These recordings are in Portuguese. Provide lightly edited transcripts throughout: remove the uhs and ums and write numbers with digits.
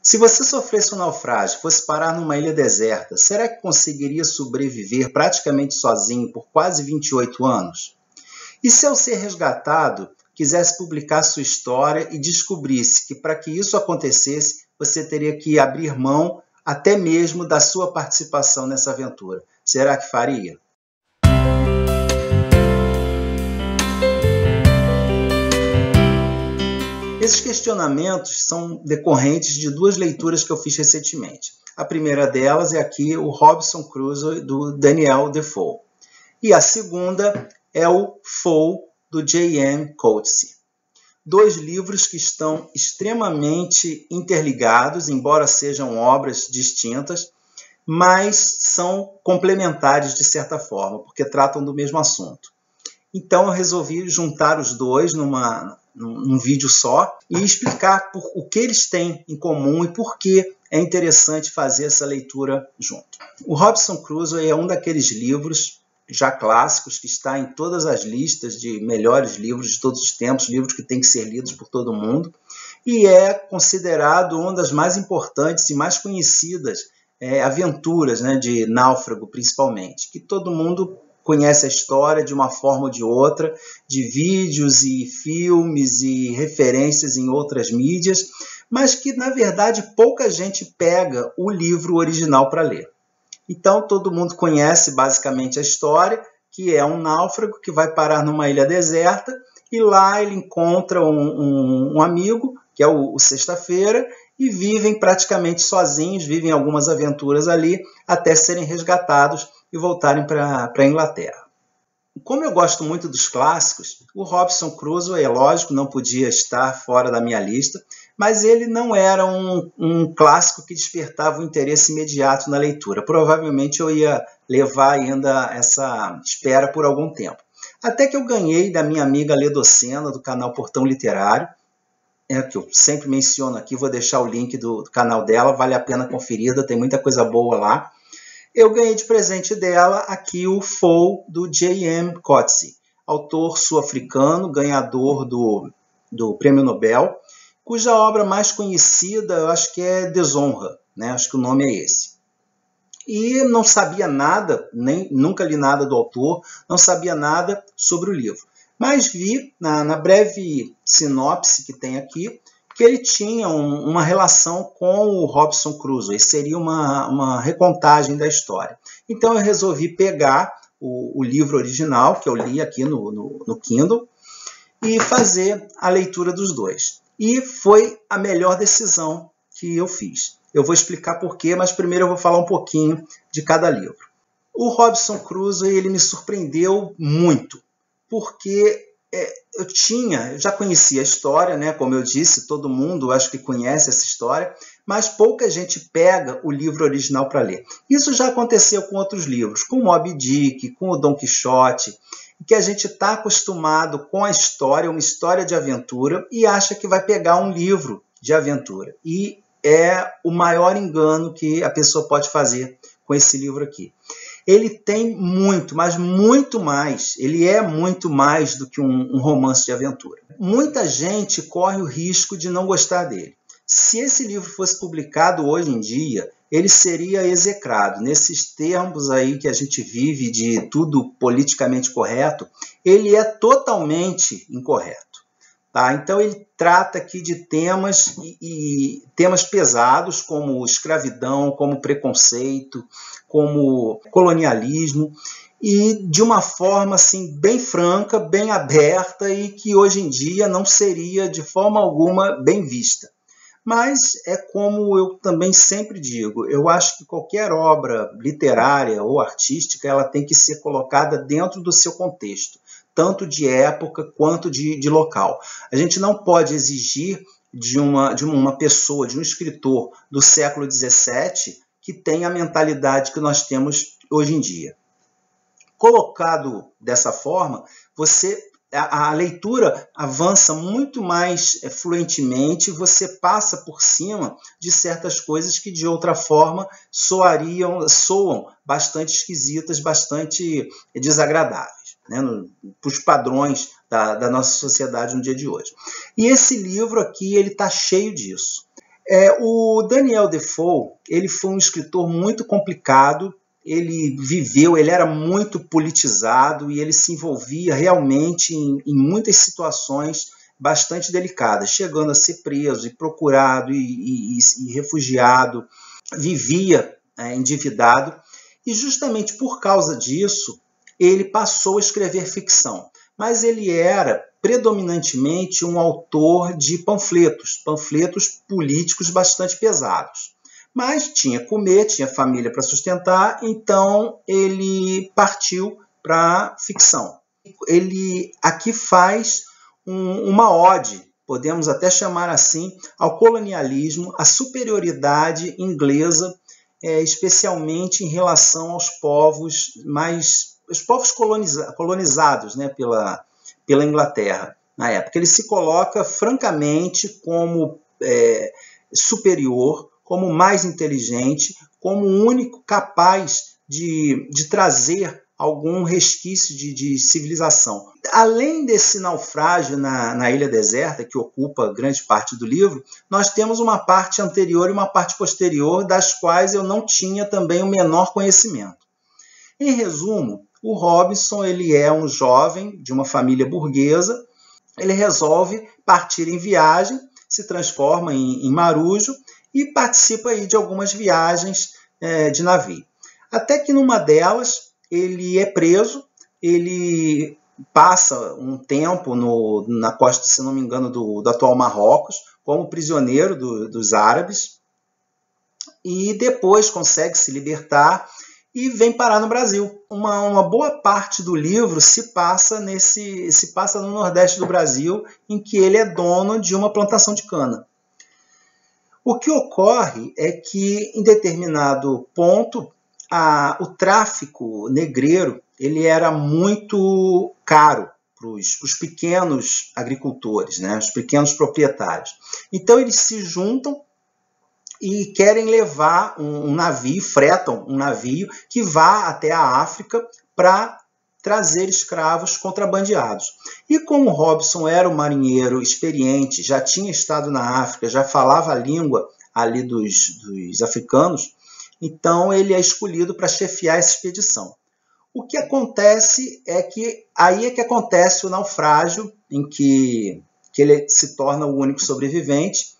Se você sofresse um naufrágio, fosse parar numa ilha deserta, será que conseguiria sobreviver praticamente sozinho por quase 28 anos? E se ao ser resgatado, quisesse publicar sua história e descobrisse que para que isso acontecesse, você teria que abrir mão até mesmo da sua participação nessa aventura? Será que faria? Esses questionamentos são decorrentes de duas leituras que eu fiz recentemente. A primeira delas é aqui o Robinson Crusoe, do Daniel Defoe. E a segunda é o Foe, do J.M. Coetzee. Dois livros que estão extremamente interligados, embora sejam obras distintas, mas são complementares de certa forma, porque tratam do mesmo assunto. Então eu resolvi juntar os dois num vídeo só e explicar o que eles têm em comum e por que é interessante fazer essa leitura junto. O Robinson Crusoe é um daqueles livros já clássicos que está em todas as listas de melhores livros de todos os tempos, livros que têm que ser lidos por todo mundo, e é considerado uma das mais importantes e mais conhecidas aventuras, de náufrago principalmente, que todo mundo conhece a história de uma forma ou de outra, de vídeos e filmes e referências em outras mídias, mas que, na verdade, pouca gente pega o livro original para ler. Então, todo mundo conhece basicamente a história, que é um náufrago que vai parar numa ilha deserta e lá ele encontra um amigo, que é o Sexta-feira, e vivem praticamente sozinhos, vivem algumas aventuras ali, até serem resgatados e voltarem para a Inglaterra. Como eu gosto muito dos clássicos, o Robinson Crusoe, é lógico, não podia estar fora da minha lista, mas ele não era um clássico que despertava o interesse imediato na leitura. Provavelmente eu ia levar ainda essa espera por algum tempo. Até que eu ganhei da minha amiga Ledocena, do canal Portão Literário, que eu sempre menciono aqui, vou deixar o link do canal dela, vale a pena conferida, tem muita coisa boa lá. Eu ganhei de presente dela aqui o Foe, do J.M. Coetzee, autor sul-africano, ganhador do Prêmio Nobel, cuja obra mais conhecida, eu acho que é Desonra, acho que o nome é esse. E não sabia nada, nunca li nada do autor, não sabia nada sobre o livro. Mas vi, na breve sinopse que tem aqui, que ele tinha uma relação com o Robinson Crusoe, seria uma recontagem da história. Então eu resolvi pegar o livro original, que eu li aqui no Kindle, e fazer a leitura dos dois. E foi a melhor decisão que eu fiz. Eu vou explicar por quê, mas primeiro eu vou falar um pouquinho de cada livro. O Robinson Crusoe ele me surpreendeu muito, porque eu já conhecia a história, como eu disse, todo mundo acho que conhece essa história, mas pouca gente pega o livro original para ler. Isso já aconteceu com outros livros, com o Moby Dick, com o Dom Quixote, que a gente está acostumado com a história, uma história de aventura, e acha que vai pegar um livro de aventura. E é o maior engano que a pessoa pode fazer com esse livro aqui. Ele tem muito, mas muito mais, ele é muito mais do que um romance de aventura. Muita gente corre o risco de não gostar dele. Se esse livro fosse publicado hoje em dia, ele seria execrado. Nesses termos aí que a gente vive de tudo politicamente correto, ele é totalmente incorreto. Tá? Então ele trata aqui de temas temas pesados como escravidão, como preconceito, como colonialismo, e de uma forma assim, bem franca, bem aberta e que hoje em dia não seria de forma alguma bem vista. Mas é como eu também sempre digo, eu acho que qualquer obra literária ou artística ela tem que ser colocada dentro do seu contexto, tanto de época quanto de local. A gente não pode exigir de uma pessoa, de um escritor do século XVII que tenha a mentalidade que nós temos hoje em dia. Colocado dessa forma, a leitura avança muito mais fluentemente, você passa por cima de certas coisas que de outra forma soam bastante esquisitas, bastante desagradáveis, para os padrões da nossa sociedade no dia de hoje. E esse livro aqui ele está cheio disso. O Daniel Defoe, ele foi um escritor muito complicado, ele era muito politizado e ele se envolvia realmente em muitas situações bastante delicadas, chegando a ser preso e procurado e refugiado, vivia endividado, e justamente por causa disso ele passou a escrever ficção. Mas ele era predominantemente um autor de panfletos políticos bastante pesados. Mas tinha que comer, tinha família para sustentar, então ele partiu para a ficção. Ele aqui faz uma ode, podemos até chamar assim, ao colonialismo, à superioridade inglesa, especialmente em relação aos povos colonizados, né, pela Inglaterra na época. Ele se coloca francamente como superior, como mais inteligente, como o único capaz de trazer algum resquício de civilização. Além desse naufrágio na ilha deserta, que ocupa grande parte do livro, nós temos uma parte anterior e uma parte posterior, das quais eu não tinha também o menor conhecimento. Em resumo, o Robinson ele é um jovem de uma família burguesa, ele resolve partir em viagem, se transforma em marujo e participa aí de algumas viagens de navio. Até que numa delas ele é preso, ele passa um tempo na costa, se não me engano, do atual Marrocos, como prisioneiro dos árabes, e depois consegue se libertar e vem parar no Brasil. Uma boa parte do livro se passa no Nordeste do Brasil, em que ele é dono de uma plantação de cana. O que ocorre é que, em determinado ponto, o tráfico negreiro ele era muito caro para os pequenos agricultores, né, os pequenos proprietários. Então, eles se juntam e querem levar um navio, fretam um navio que vá até a África para trazer escravos contrabandeados. E como Robinson era um marinheiro experiente, já tinha estado na África, já falava a língua ali dos africanos, então ele é escolhido para chefiar essa expedição. O que acontece é que aí é que acontece o naufrágio, em que ele se torna o único sobrevivente,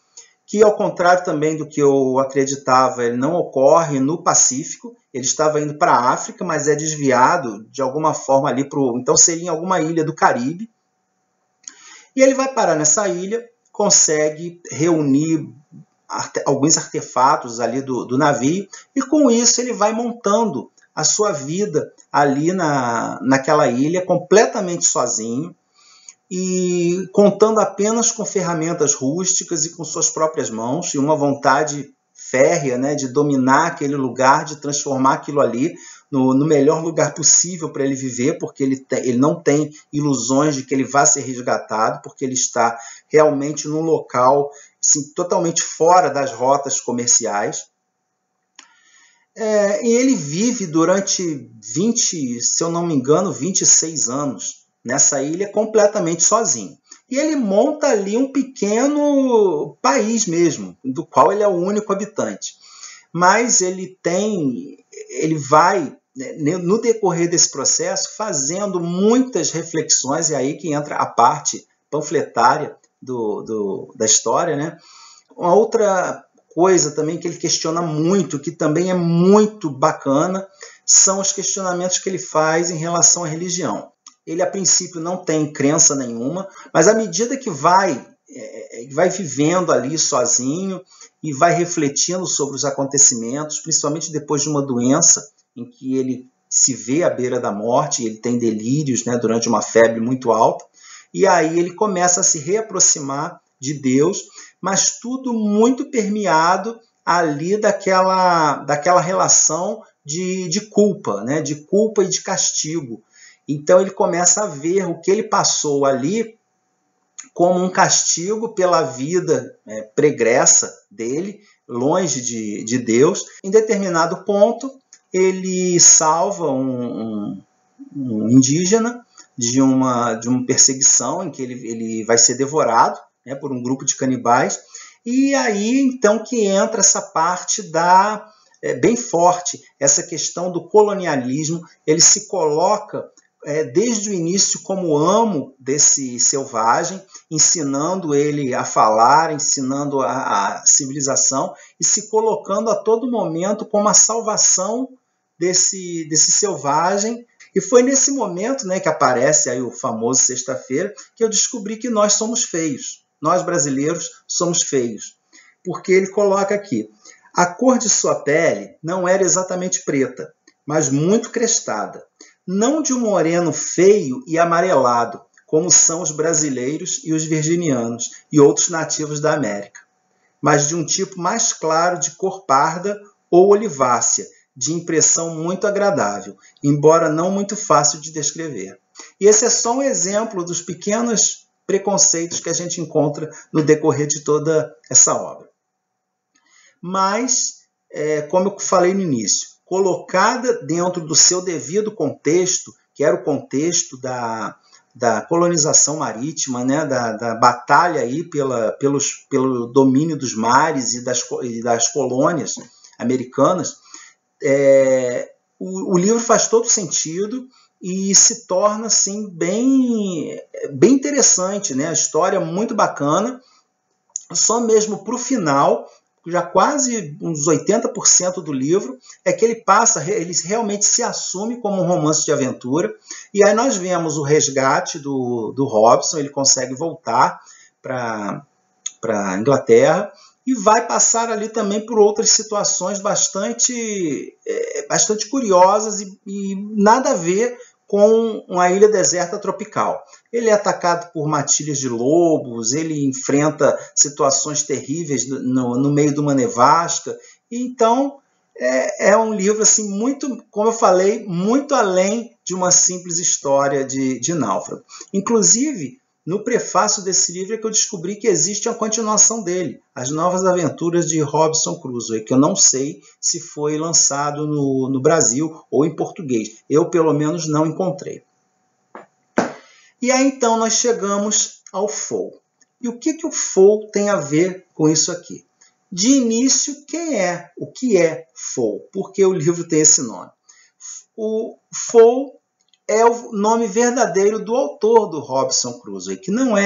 que ao contrário também do que eu acreditava, ele não ocorre no Pacífico. Ele estava indo para a África, mas é desviado de alguma forma ali então seria em alguma ilha do Caribe. E ele vai parar nessa ilha, consegue reunir alguns artefatos ali do navio, e com isso ele vai montando a sua vida ali naquela ilha, completamente sozinho, e contando apenas com ferramentas rústicas e com suas próprias mãos, e uma vontade férrea, né, de dominar aquele lugar, de transformar aquilo ali no melhor lugar possível para ele viver, porque ele não tem ilusões de que ele vai ser resgatado, porque ele está realmente num local assim, totalmente fora das rotas comerciais. E ele vive durante 26 anos nessa ilha completamente sozinho. E ele monta ali um pequeno país mesmo, do qual ele é o único habitante. Mas ele vai, no decorrer desse processo, fazendo muitas reflexões, e aí que entra a parte panfletária da história, né? Uma outra coisa também que ele questiona muito, que também é muito bacana, são os questionamentos que ele faz em relação à religião. Ele, a princípio, não tem crença nenhuma, mas à medida que vai vivendo ali sozinho e vai refletindo sobre os acontecimentos, principalmente depois de uma doença em que ele se vê à beira da morte, ele tem delírios, né, durante uma febre muito alta, e aí ele começa a se reaproximar de Deus, mas tudo muito permeado ali daquela relação de culpa, né? De culpa e de castigo. Então ele começa a ver o que ele passou ali como um castigo pela vida pregressa dele, longe de Deus. Em determinado ponto, ele salva um indígena de uma perseguição em que ele vai ser devorado, né, por um grupo de canibais, E aí, então, que entra essa parte bem forte, essa questão do colonialismo. Ele se coloca desde o início como amo desse selvagem, ensinando ele a falar, ensinando a civilização e se colocando a todo momento como a salvação desse selvagem. E foi nesse momento, né, que aparece aí o famoso Sexta-feira, que eu descobri que nós somos feios. Nós, brasileiros, somos feios. Porque ele coloca aqui: a cor de sua pele não era exatamente preta, mas muito crestada. Não de um moreno feio e amarelado, como são os brasileiros e os virginianos e outros nativos da América, mas de um tipo mais claro de cor parda ou olivácea, de impressão muito agradável, embora não muito fácil de descrever. E esse é só um exemplo dos pequenos preconceitos que a gente encontra no decorrer de toda essa obra. Mas, como eu falei no início, colocada dentro do seu devido contexto, que era o contexto da colonização marítima, né, da batalha aí pelo domínio dos mares e das colônias americanas, o livro faz todo sentido e se torna assim, bem interessante, né? A história é muito bacana, só mesmo para o final, já quase uns 80% do livro, é que ele realmente se assume como um romance de aventura, e aí nós vemos o resgate do Robson, ele consegue voltar para a Inglaterra, e vai passar ali também por outras situações bastante curiosas e nada a ver com uma ilha deserta tropical. Ele é atacado por matilhas de lobos, ele enfrenta situações terríveis no meio de uma nevasca. Então, é um livro, assim, muito, como eu falei, muito além de uma simples história de náufrago. Inclusive, no prefácio desse livro é que eu descobri que existe uma continuação dele, As Novas Aventuras de Robinson Crusoe, que eu não sei se foi lançado no Brasil ou em português. Eu, pelo menos, não encontrei. E aí, então, nós chegamos ao Foe. E o que o Foe tem a ver com isso aqui? De início, o que é Foe? Por que o livro tem esse nome? O Foe é o nome verdadeiro do autor do Robinson Crusoe, que não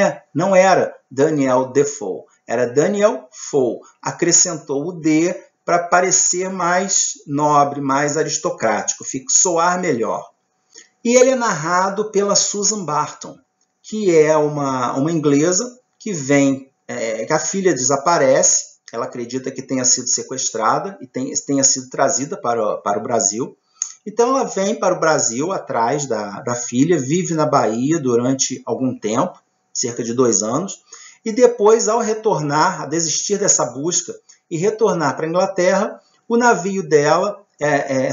era Daniel Defoe, era Daniel Foe. Acrescentou o D para parecer mais nobre, mais aristocrático, soar melhor. E ele é narrado pela Susan Barton, que é uma inglesa que que a filha desaparece, ela acredita que tenha sido sequestrada e tenha sido trazida para o Brasil. Então ela vem para o Brasil atrás da filha, vive na Bahia durante algum tempo, cerca de 2 anos, e depois, ao retornar, a desistir dessa busca e retornar para a Inglaterra, o navio dela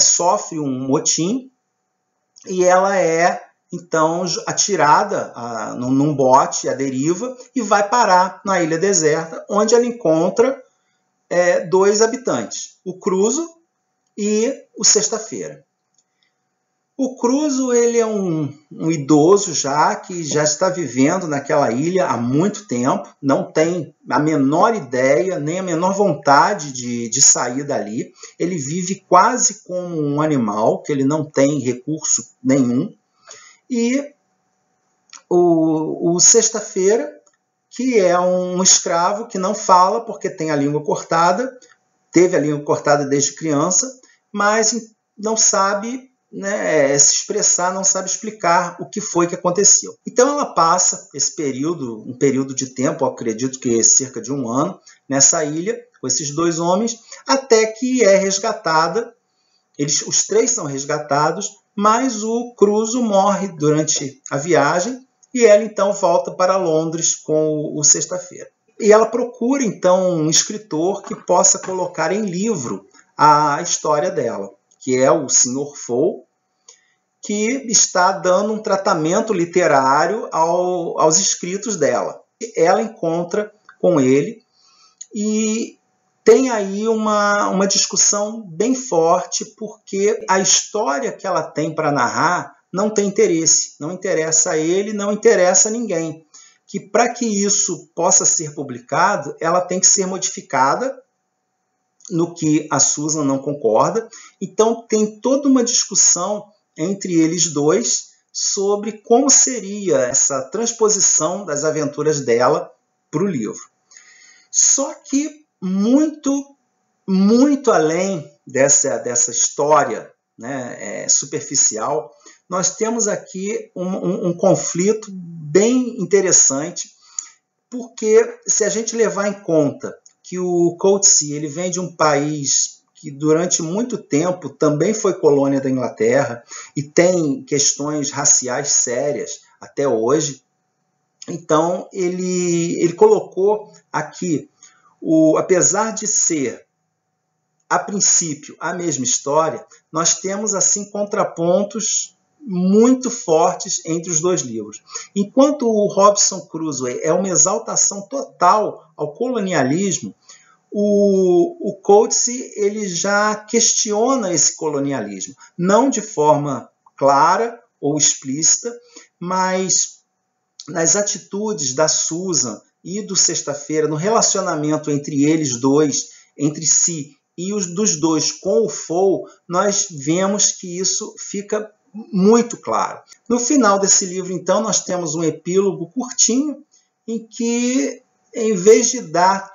sofre um motim e ela é, então, atirada num bote à deriva e vai parar na ilha deserta, onde ela encontra 2 habitantes, o Crusoe e o Sexta-feira. O Crusoe, ele é um idoso que já está vivendo naquela ilha há muito tempo, não tem a menor ideia, nem a menor vontade de sair dali. Ele vive quase como um animal, que ele não tem recurso nenhum. E o Sexta-feira, que é um escravo que não fala porque tem a língua cortada, teve a língua cortada desde criança, mas não sabe se expressar, não sabe explicar o que foi que aconteceu. Então ela passa esse período, um período de tempo, eu acredito que cerca de 1 ano, nessa ilha, com esses 2 homens, até que é resgatada. Os 3 são resgatados, mas o Crusoe morre durante a viagem e ela então volta para Londres com o Sexta-feira. E ela procura então um escritor que possa colocar em livro a história dela, que é o Sr. Foe, que está dando um tratamento literário aos escritos dela. Ela encontra com ele e tem aí uma discussão bem forte, porque a história que ela tem para narrar não tem interesse, não interessa a ele, não interessa a ninguém. que para que isso possa ser publicado, ela tem que ser modificada, no que a Susan não concorda. Então tem toda uma discussão entre eles dois sobre como seria essa transposição das aventuras dela para o livro. Só que muito além dessa história, né, superficial, nós temos aqui um conflito bem interessante, porque se a gente levar em conta que o Coetzee ele vem de um país que durante muito tempo também foi colônia da Inglaterra e tem questões raciais sérias até hoje, então ele colocou aqui, apesar de ser a princípio a mesma história, nós temos assim contrapontos muito fortes entre os dois livros. Enquanto o Robinson Crusoe é uma exaltação total ao colonialismo, o Coetzee ele já questiona esse colonialismo, não de forma clara ou explícita, mas nas atitudes da Susan e do Sexta-feira, no relacionamento entre eles dois, entre si, e os dos dois com o Foe, nós vemos que isso fica muito claro. No final desse livro, então, nós temos um epílogo curtinho em que, em vez de dar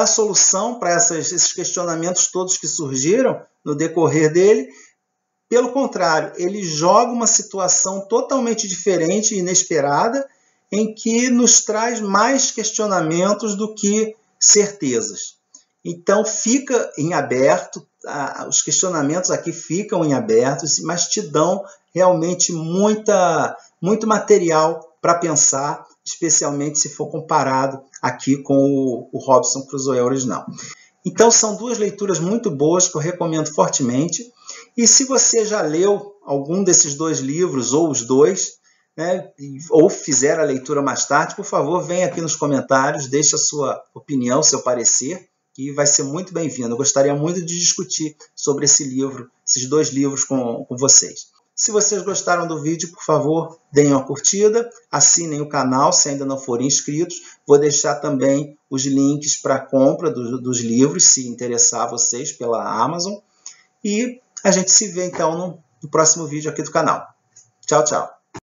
solução para esses questionamentos todos que surgiram no decorrer dele, pelo contrário, ele joga uma situação totalmente diferente e inesperada, em que nos traz mais questionamentos do que certezas. Então fica em aberto, os questionamentos aqui ficam em aberto, mas te dão realmente muito material para pensar, especialmente se for comparado aqui com o Robinson Crusoe original. Então são duas leituras muito boas que eu recomendo fortemente. E se você já leu algum desses dois livros, ou os dois, né, ou fizer a leitura mais tarde, por favor, venha aqui nos comentários, deixe a sua opinião, seu parecer, que vai ser muito bem-vindo. Eu gostaria muito de discutir sobre esse livro, esses dois livros com vocês. Se vocês gostaram do vídeo, por favor, deem uma curtida, assinem o canal se ainda não forem inscritos. Vou deixar também os links para a compra dos livros, se interessar vocês, pela Amazon. E a gente se vê, então, no próximo vídeo aqui do canal. Tchau, tchau.